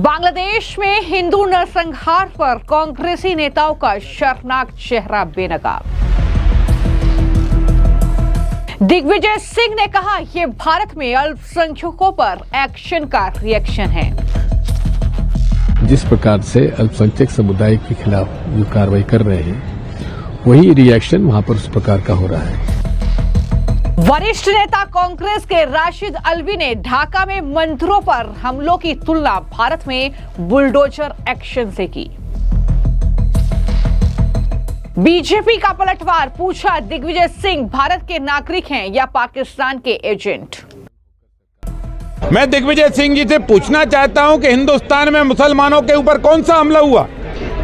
बांग्लादेश में हिंदू नरसंहार पर कांग्रेसी नेताओं का शर्मनाक चेहरा बेनकाब। दिग्विजय सिंह ने कहा, यह भारत में अल्पसंख्यकों पर एक्शन का रिएक्शन है। जिस प्रकार से अल्पसंख्यक समुदाय के खिलाफ जो कार्रवाई कर रहे हैं, वही रिएक्शन वहां पर उस प्रकार का हो रहा है। वरिष्ठ नेता कांग्रेस के राशिद अल्वी ने ढाका में मंदिरों पर हमलों की तुलना भारत में बुलडोजर एक्शन से की। बीजेपी का पलटवार, पूछा दिग्विजय सिंह भारत के नागरिक हैं या पाकिस्तान के एजेंट। मैं दिग्विजय सिंह जी से पूछना चाहता हूं कि हिंदुस्तान में मुसलमानों के ऊपर कौन सा हमला हुआ,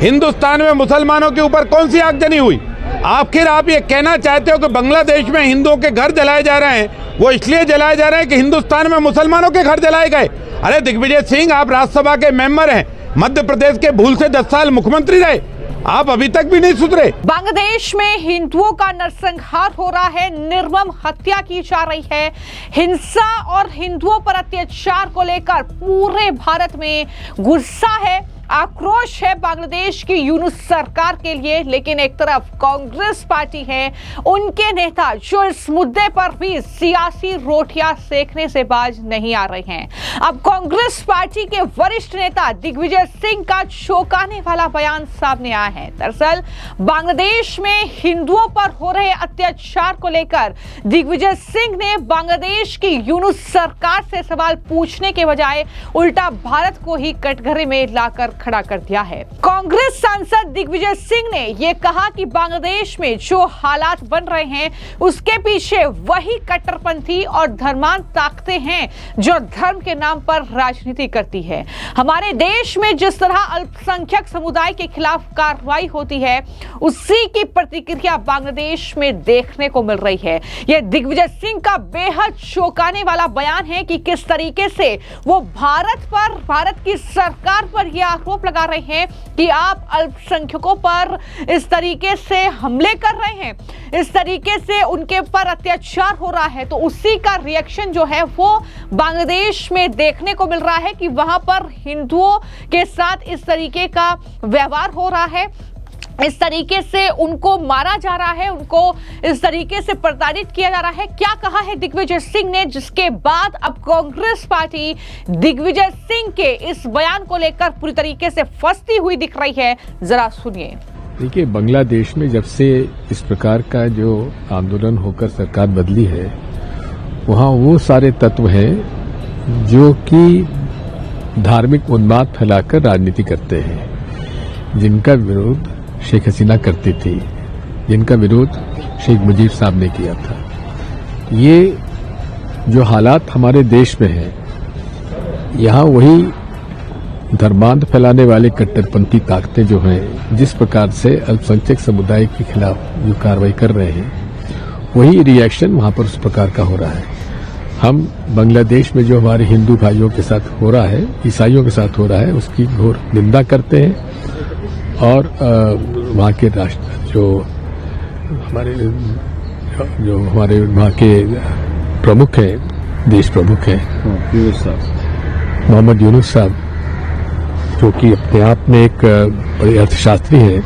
हिंदुस्तान में मुसलमानों के ऊपर कौन सी आगजनी हुई। आखिर आप ये कहना चाहते हो कि बांग्लादेश में हिंदुओं के घर जलाए जा रहे हैं, वो इसलिए जलाए जा रहे हैं कि हिंदुस्तान में मुसलमानों के घर जलाए गए। अरे दिग्विजय सिंह, आप राज्यसभा के मेंबर हैं, मध्य प्रदेश के भूल से 10 साल मुख्यमंत्री रहे, आप अभी तक भी नहीं सुधरे। बांग्लादेश में हिंदुओं का नरसंहार हो रहा है, निर्मम हत्या की जा रही है। हिंसा और हिंदुओं पर अत्याचार को लेकर पूरे भारत में गुस्सा है, आक्रोश है बांग्लादेश की यूनुस सरकार के लिए। लेकिन एक तरफ कांग्रेस पार्टी है, उनके नेता जो इस मुद्दे पर भी सियासी रोटियां सेकने से बाज नहीं आ रहे हैं। अब कांग्रेस पार्टी के वरिष्ठ नेता दिग्विजय सिंह का चौंकाने वाला बयान सामने आया है। दरअसल बांग्लादेश में हिंदुओं पर हो रहे अत्याचार को लेकर दिग्विजय सिंह ने बांग्लादेश की यूनुस सरकार से सवाल पूछने के बजाय उल्टा भारत को ही कटघरे में लाकर खड़ा कर दिया है। कांग्रेस सांसद दिग्विजय सिंह ने यह कहा कि बांग्लादेश में जो हालात बन रहे हैं, उसके पीछे वही कट्टरपंथी और धर्मांध ताकतें हैं जो धर्म के नाम पर राजनीति करती है। हमारे देश में जिस तरह अल्पसंख्यक समुदाय के खिलाफ कार्रवाई होती है, उसी की प्रतिक्रिया बांग्लादेश में देखने को मिल रही है। यह दिग्विजय सिंह का बेहद चौंकाने वाला बयान है कि किस तरीके से वो भारत की सरकार पर यह आरोप लगा रहे हैं कि आप अल्पसंख्यकों पर इस तरीके से हमले कर रहे हैं, इस तरीके से उनके ऊपर अत्याचार हो रहा है। तो उसी का रिएक्शन जो है वो बांग्लादेश में देखने को मिल रहा है कि वहां पर हिंदुओं के साथ इस तरीके का व्यवहार हो रहा है, इस तरीके से उनको मारा जा रहा है, उनको इस तरीके से प्रताड़ित किया जा रहा है। क्या कहा है दिग्विजय सिंह ने, जिसके बाद अब कांग्रेस पार्टी दिग्विजय सिंह के इस बयान को लेकर पूरी तरीके से फंसती हुई दिख रही है, जरा सुनिए। देखिए, बांग्लादेश में जब से इस प्रकार का जो आंदोलन होकर सरकार बदली है, वहाँ वो सारे तत्व हैं जो कि धार्मिक उन्माद फैलाकर राजनीति करते हैं, जिनका विरोध शेख हसीना करती थी, जिनका विरोध शेख मुजीब साहब ने किया था। ये जो हालात हमारे देश में है, यहाँ वही धर्मांध फैलाने वाले कट्टरपंथी ताकतें जो हैं, जिस प्रकार से अल्पसंख्यक समुदाय के खिलाफ जो कार्रवाई कर रहे हैं, वही रिएक्शन वहाँ पर उस प्रकार का हो रहा है। हम बांग्लादेश में जो हमारे हिंदू भाइयों के साथ हो रहा है, ईसाइयों के साथ हो रहा है, उसकी घोर निंदा करते हैं। और वहाँ के राष्ट्र जो हमारे वहाँ के प्रमुख हैं, देश प्रमुख हैं, मोहम्मद यूनुस साहब, जो कि अपने आप में एक बड़े अर्थशास्त्री हैं,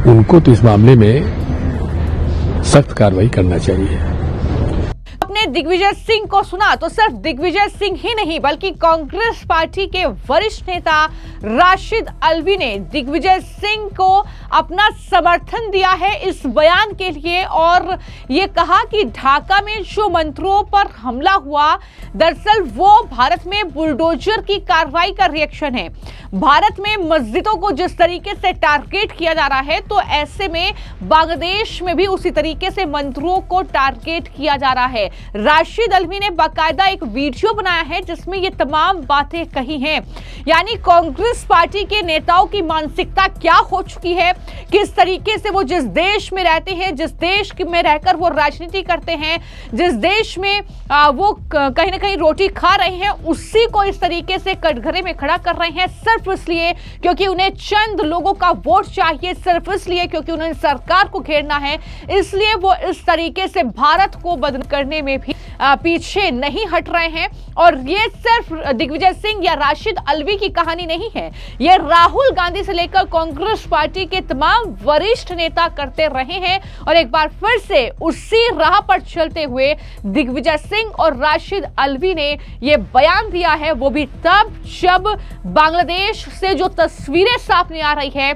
उनको तो इस मामले में सख्त कार्रवाई करना चाहिए। दिग्विजय सिंह को सुना तो सिर्फ दिग्विजय सिंह ही नहीं, बल्कि कांग्रेस पार्टी के वरिष्ठ नेता राशिद अल्वी ने दिग्विजय सिंह को अपना समर्थन दिया है इस बयान के लिए, और ये कहा कि ढाका में जो मंदिरों पर हमला हुआ, दरअसल वो भारत में बुलडोजर की कार्रवाई का रिएक्शन है। भारत में मस्जिदों को जिस तरीके से टारगेट किया जा रहा है, तो ऐसे में बांग्लादेश में भी उसी तरीके से मंदिरों को टारगेट किया जा रहा है। राशिद अल्वी ने बाकायदा एक वीडियो बनाया है जिसमें ये तमाम बातें कही हैं। यानी कांग्रेस पार्टी के नेताओं की मानसिकता क्या हो चुकी है, किस तरीके से वो जिस देश में रहते हैं, जिस देश में रहकर वो राजनीति करते हैं, जिस देश में वो कहीं ना कहीं रोटी खा रहे हैं, उसी को इस तरीके से कटघरे में खड़ा कर रहे हैं, सिर्फ इसलिए क्योंकि उन्हें चंद लोगों का वोट चाहिए, सिर्फ इसलिए क्योंकि उन्हें सरकार को घेरना है। इसलिए वो इस तरीके से भारत को बदनाम करने में भी पीछे नहीं हट रहे हैं। और ये सिर्फ दिग्विजय सिंह या राशिद अल्वी की कहानी नहीं है, ये राहुल गांधी से लेकर कांग्रेस पार्टी के तमाम वरिष्ठ नेता करते रहे हैं। और एक बार फिर से उसी राह पर चलते हुए दिग्विजय सिंह और राशिद अल्वी ने ये बयान दिया है, वो भी तब जब बांग्लादेश से जो तस्वीरें सामने आ रही है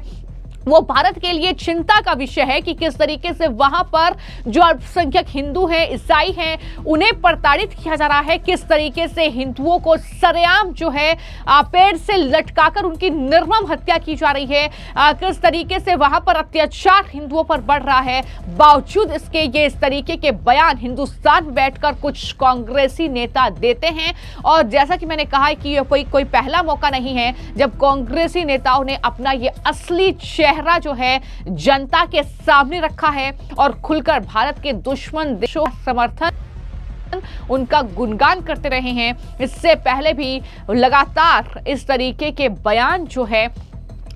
वो भारत के लिए चिंता का विषय है कि किस तरीके से वहां पर जो अल्पसंख्यक हिंदू हैं, ईसाई हैं, उन्हें प्रताड़ित किया जा रहा है, किस तरीके से हिंदुओं को सरेआम जो है पेड़ से लटकाकर उनकी निर्मम हत्या की जा रही है, किस तरीके से वहां पर अत्याचार हिंदुओं पर बढ़ रहा है। बावजूद इसके ये इस तरीके के बयान हिंदुस्तान में बैठकर कुछ कांग्रेसी नेता देते हैं। और जैसा कि मैंने कहा कि ये कोई पहला मौका नहीं है जब कांग्रेसी नेताओं ने अपना ये असली चेहरा जो है जनता के सामने रखा है और खुलकर भारत के दुश्मन देशों का समर्थन उनका गुणगान करते रहे हैं। इससे पहले भी लगातार इस तरीके के बयान जो है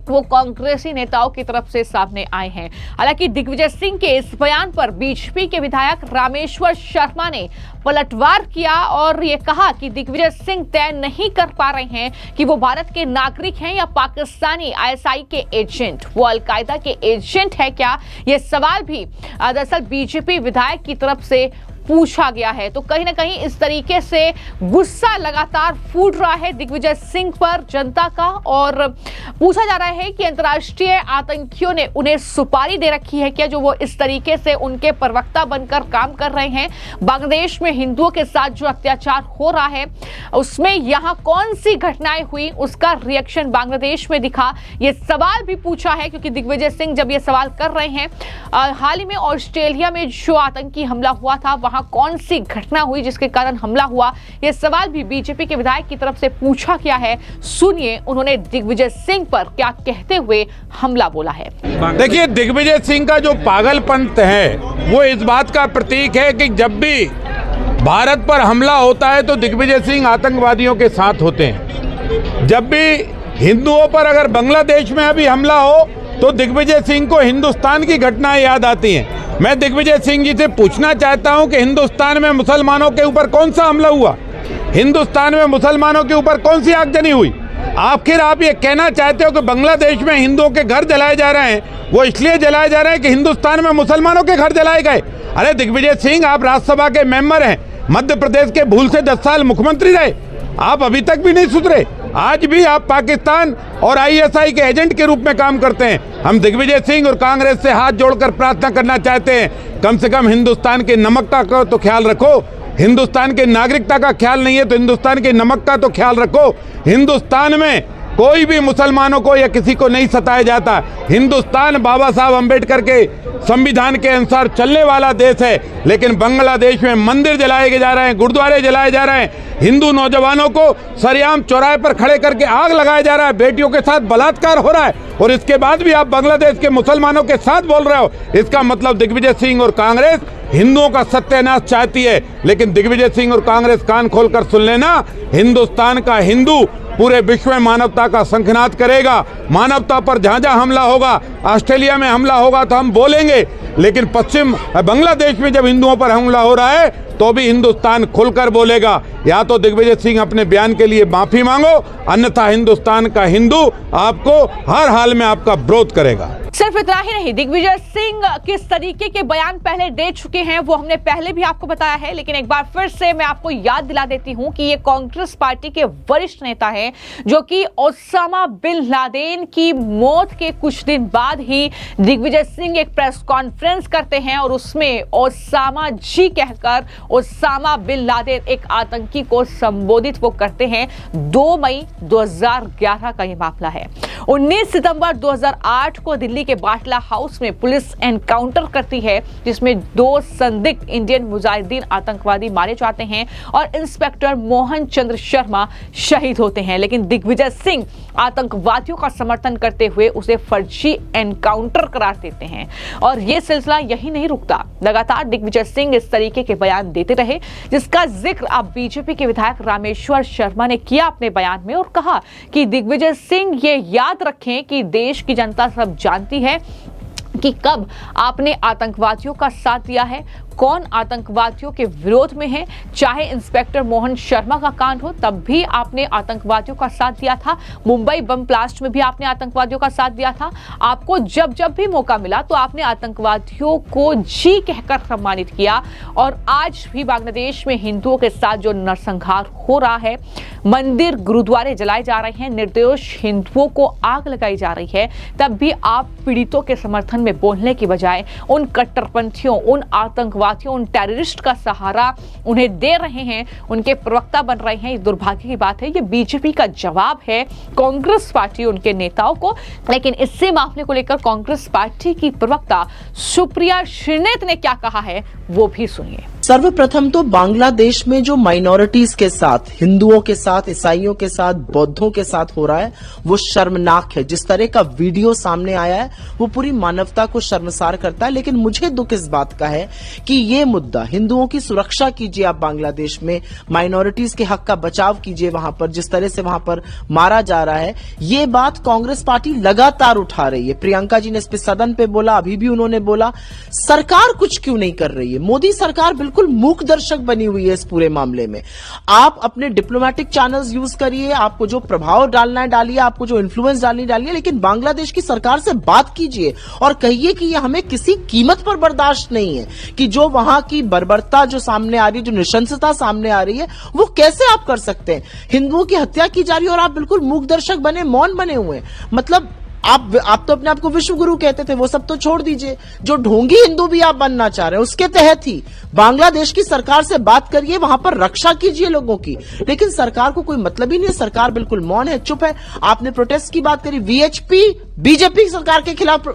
वो कांग्रेसी नेताओं की तरफ से सामने आए हैं। हालांकि दिग्विजय सिंह के इस बयान पर बीजेपी के विधायक रामेश्वर शर्मा ने पलटवार किया और ये कहा कि दिग्विजय सिंह तय नहीं कर पा रहे हैं कि वो भारत के नागरिक हैं या पाकिस्तानी आईएसआई के एजेंट, वो अलकायदा के एजेंट है क्या, ये सवाल भी दरअसल बीजेपी विधायक की तरफ से पूछा गया है। तो कहीं ना कहीं इस तरीके से गुस्सा लगातार फूट रहा है दिग्विजय सिंह पर जनता का, और पूछा जा रहा है कि अंतर्राष्ट्रीय आतंकियों ने उन्हें सुपारी दे रखी है क्या, जो वो इस तरीके से उनके प्रवक्ता बनकर काम कर रहे हैं। बांग्लादेश में हिंदुओं के साथ जो अत्याचार हो रहा है उसमें यहाँ कौन सी घटनाएं हुई, उसका रिएक्शन बांग्लादेश में दिखा, ये सवाल भी पूछा है। क्योंकि दिग्विजय सिंह जब ये सवाल कर रहे हैं, हाल ही में ऑस्ट्रेलिया में जो आतंकी हमला हुआ था वहां कौन सी घटना हुई जिसके कारण हमला हुआ, यह सवाल भी बीजेपी के विधायक की तरफ से पूछा गया है। सुनिए उन्होंने दिग्विजय सिंह पर क्या कहते हुए हमला बोला है। देखिए, दिग्विजय सिंह का जो पागलपन है वो इस बात का प्रतीक है कि जब भी भारत पर हमला होता है तो दिग्विजय सिंह आतंकवादियों के साथ होते हैं। जब भी हिंदुओं पर अगर बांग्लादेश में अभी हमला हो तो दिग्विजय सिंह को हिंदुस्तान की घटनाएं याद आती हैं। मैं दिग्विजय सिंह जी से पूछना चाहता हूं कि हिंदुस्तान में मुसलमानों के ऊपर कौन सा हमला हुआ, हिंदुस्तान में मुसलमानों के ऊपर कौन सी आगजनी हुई। आखिर आप ये कहना चाहते हो कि बांग्लादेश में हिंदुओं के घर जलाए जा रहे हैं, वो इसलिए जलाए जा रहे हैं कि हिंदुस्तान में मुसलमानों के घर जलाए गए। अरे दिग्विजय सिंह, आप राज्यसभा के मेंबर हैं, मध्य प्रदेश के भूल से 10 साल मुख्यमंत्री रहे, आप अभी तक भी नहीं सुधरे। आज भी आप पाकिस्तान और आईएसआई के एजेंट के रूप में काम करते हैं। हम दिग्विजय सिंह और कांग्रेस से हाथ जोड़कर प्रार्थना करना चाहते हैं, कम से कम हिंदुस्तान के नमक का तो ख्याल रखो। हिंदुस्तान के नागरिकता का ख्याल नहीं है तो हिंदुस्तान के नमक का तो ख्याल रखो। हिंदुस्तान में कोई भी मुसलमानों को या किसी को नहीं सताया जाता। हिंदुस्तान बाबा साहब अंबेडकर के संविधान के अनुसार चलने वाला देश है, लेकिन बांग्लादेश में मंदिर जलाए जा रहे हैं, गुरुद्वारे जलाए जा रहे हैं, हिंदू नौजवानों को सरेआम चौराहे पर खड़े करके आग लगाया जा रहा है, बेटियों के साथ बलात्कार हो रहा है, और इसके बाद भी आप बांग्लादेश के मुसलमानों के साथ बोल रहे हो। इसका मतलब दिग्विजय सिंह और कांग्रेस हिंदुओं का सत्यानाश चाहती है। लेकिन दिग्विजय सिंह और कांग्रेस कान खोलकर सुन लेना, हिंदुस्तान का हिंदू पूरे विश्व में मानवता का शंखनाद करेगा। मानवता पर जहां जहां हमला होगा, ऑस्ट्रेलिया में हमला होगा तो हम बोलेंगे, लेकिन पश्चिम बांग्लादेश में जब हिंदुओं पर हमला हो रहा है तो भी हिंदुस्तान खुलकर बोलेगा। या तो दिग्विजय सिंह अपने बयान के लिए माफी मांगो, अन्यथा हिंदुस्तान का हिंदू आपको हर हाल में आपका विरोध करेगा। सिर्फ इतना ही नहीं, दिग्विजय सिंह किस तरीके के बयान पहले दे चुके हैं वो हमने पहले भी आपको बताया है, लेकिन एक बार फिर से मैं आपको याद दिला देती हूं कि ये कांग्रेस पार्टी के वरिष्ठ नेता हैं जो कि ओसामा बिन लादेन की मौत के कुछ दिन बाद ही दिग्विजय सिंह एक प्रेस कॉन्फ्रेंस करते हैं और उसमें ओसामा जी कहकर ओसामा बिन लादेन एक आतंकी को संबोधित वो करते हैं। 2 मई 2011 का ये मामला है। 19 सितंबर 2008 को दिल्ली के बाटला हाउस में पुलिस एनकाउंटर करती है जिसमें 2 संदिग्ध इंडियन मुजाहिदीन आतंकवादी मारे जाते हैं और इंस्पेक्टर मोहन चंद्र शर्मा शहीद होते हैं। लेकिन दिग्विजय सिंह आतंकवादियों का समर्थन करते हुए उसे फर्जी एनकाउंटर करार देते हैं और यह सिलसिला यही नहीं रुकता। लगातार दिग्विजय सिंह इस तरीके के बयान देते रहे जिसका जिक्र अब बीजेपी के विधायक रामेश्वर शर्मा ने किया अपने बयान में और कहा कि दिग्विजय सिंह ये याद रखें कि देश की जनता सब जानती है कि कब आपने आतंकवादियों का साथ दिया है, कौन आतंकवादियों के विरोध में है। चाहे इंस्पेक्टर मोहन शर्मा का कांड हो, तब भी आपने आतंकवादियों का साथ दिया था। मुंबई बम ब्लास्ट में भी आपने आतंकवादियों का साथ दिया था। आपको जब जब भी मौका मिला तो आपने आतंकवादियों को जी कहकर सम्मानित किया। और आज भी बांग्लादेश में हिंदुओं के साथ जो नरसंहार हो रहा है, मंदिर गुरुद्वारे जलाए जा रहे हैं, निर्दोष हिंदुओं को आग लगाई जा रही है, तब भी आप पीड़ितों के समर्थन में बोलने की बजाय उन कट्टरपंथियों, उन आतंकवादियों, उन टेररिस्ट का सहारा उन्हें दे रहे हैं, उनके प्रवक्ता बन रहे हैं। ये दुर्भाग्य की बात है। ये बीजेपी का जवाब है कांग्रेस पार्टी, उनके नेताओं को। लेकिन इससे मामले को लेकर कांग्रेस पार्टी की प्रवक्ता सुप्रिया श्रीनेत ने क्या कहा है, वो भी सुनिए। सर्वप्रथम तो बांग्लादेश में जो माइनॉरिटीज के साथ, हिंदुओं के साथ, ईसाइयों के साथ, बौद्धों के साथ हो रहा है वो शर्मनाक है। जिस तरह का वीडियो सामने आया है वो पूरी मानवता को शर्मसार करता है। लेकिन मुझे दुख इस बात का है कि ये मुद्दा, हिंदुओं की सुरक्षा कीजिए आप बांग्लादेश में, माइनॉरिटीज के हक का बचाव कीजिए वहां पर, जिस तरह से वहां पर मारा जा रहा है, ये बात कांग्रेस पार्टी लगातार उठा रही है। प्रियंका जी ने इस पे सदन पे बोला, अभी भी उन्होंने बोला। सरकार कुछ क्यों नहीं कर रही है? मोदी सरकार बिल्कुल मूक दर्शक बनी हुई है इस पूरे मामले में। आप अपने डिप्लोमेटिक चैनल्स यूज करिए, आपको जो प्रभाव डालना है डालिए, आपको जो इन्फ्लुएंस डालनी डालिए, लेकिन बांग्लादेश की सरकार से बात कीजिए और कहिए कि ये हमें किसी कीमत पर बर्दाश्त नहीं है कि जो वहां की बर्बरता जो सामने आ रही है, जो नृशंसता सामने आ रही है, वो कैसे आप कर सकते हैं। हिंदुओं की हत्या की जा रही है और आप बिल्कुल मूक दर्शक बने, मौन बने हुए हैं। मतलब आप तो अपने आप को विश्व गुरु कहते थे, वो सब तो छोड़ दीजिए। जो ढोंगी हिंदू भी आप बनना चाह रहे हैं उसके तहत ही बांग्लादेश की सरकार से बात करिए, वहां पर रक्षा कीजिए लोगों की। लेकिन सरकार को कोई मतलब ही नहीं है, सरकार बिल्कुल मौन है, चुप है। आपने प्रोटेस्ट की बात करी, वीएचपी बीजेपी सरकार के खिलाफ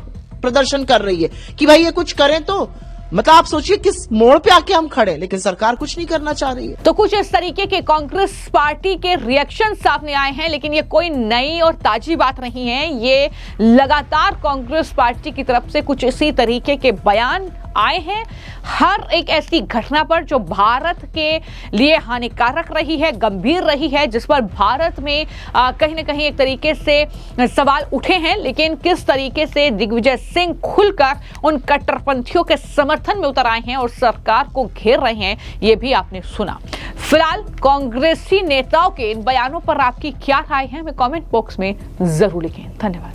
प्रदर्शन कर रही है कि भाई ये कुछ करें तो, मतलब आप सोचिए किस मोड़ पे आके हम खड़े हैं, लेकिन सरकार कुछ नहीं करना चाह रही है। तो कुछ इस तरीके के कांग्रेस पार्टी के रिएक्शन सामने आए हैं। लेकिन ये कोई नई और ताजी बात नहीं है, ये लगातार कांग्रेस पार्टी की तरफ से कुछ इसी तरीके के बयान आए हैं। हर एक ऐसी घटना पर जो भारत के लिए हानिकारक रही है, गंभीर रही है, जिस पर भारत में कहीं ना कहीं एक तरीके से सवाल उठे हैं, लेकिन किस तरीके से दिग्विजय सिंह खुलकर उन कट्टरपंथियों के समर्थन में उतर आए हैं और सरकार को घेर रहे हैं, ये भी आपने सुना। फिलहाल कांग्रेसी नेताओं के इन बयानों पर आपकी क्या राय है, हमें कमेंट बॉक्स में जरूर लिखें। धन्यवाद।